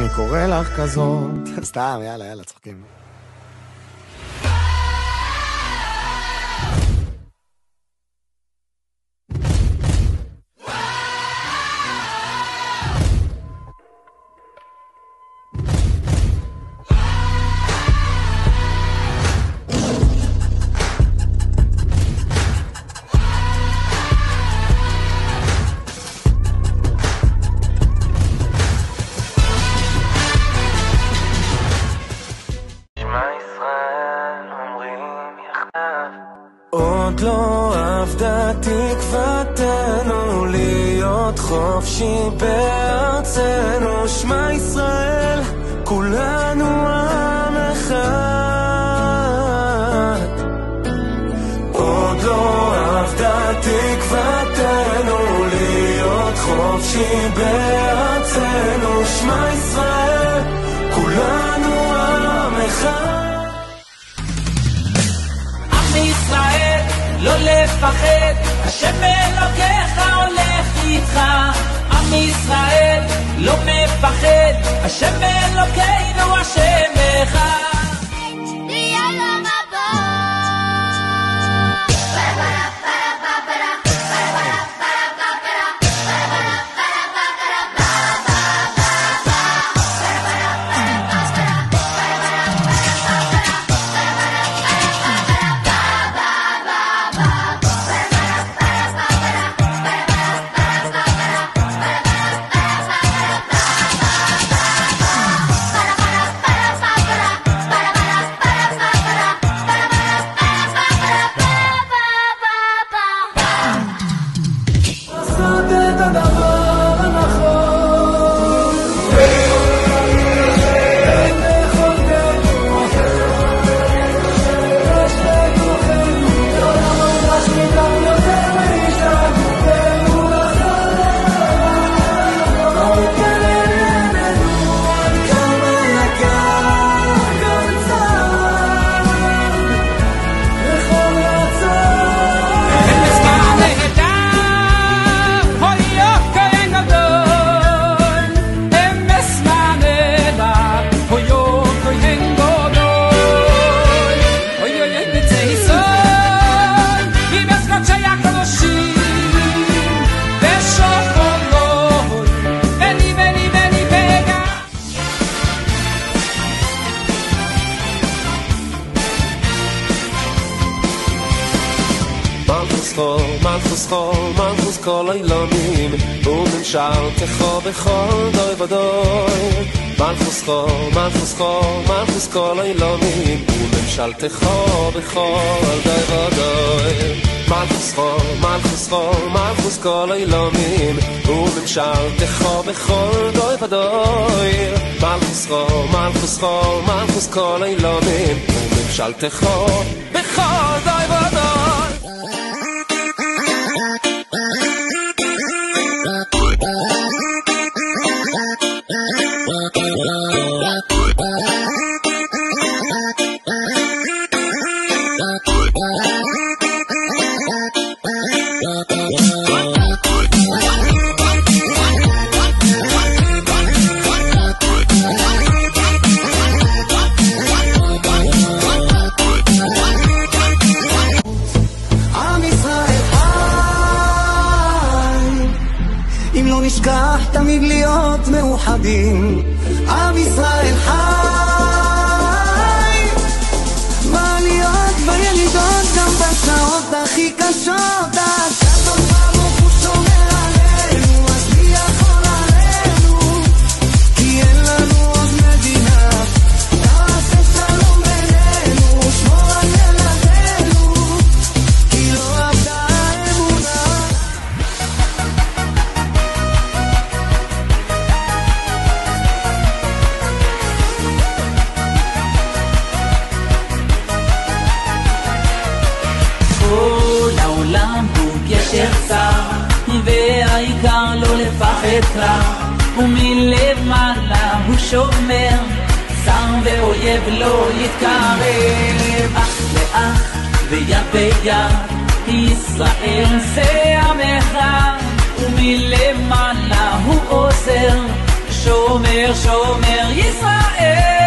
אני קורא לך כזאת. סתם, יאללה, צוחקים. עוד לא עבדה תקוותנו להיות חופשי בארצנו, שמע ישראל כולנו עם אחד. עוד לא עבדה תקוותנו להיות חופשי בארצנו, שמע ישראל כולנו עם אחד. ישראל, לא לפחד, השם אלוקיך הולך איתך. עם ישראל, לא מפחד, השם אלוקינו השם אחד. מלכוס כל אילונים וממשלתך בכל דוי ודוי. מלכוס כל אילונים וממשלתך בכל דוי ודוי. מלכוס כל אילונים וממשלתך בכל דוי ודוי. מלכוס כל אילונים וממשלתך בכל דוי ודוי. תמיד להיות מאוחדים, עם ישראל חי, בעליות בילידות גם בשעות הכי קשות. השלום ברוך הוא שומר עלינו, אז מי יכול עלינו? כי אין לנו עוד מדינה, תעשה שלום בינינו, שמור על ילדינו, כי לא עבדה האמונה. והעיקר לא לפחד כלל, ומלמעלה הוא שומר, שר ואויב לא יתקרב. אח לאח ויד ביד, ישראל זה עם אחד, ומלמעלה הוא עוזר, שומר, שומר ישראל.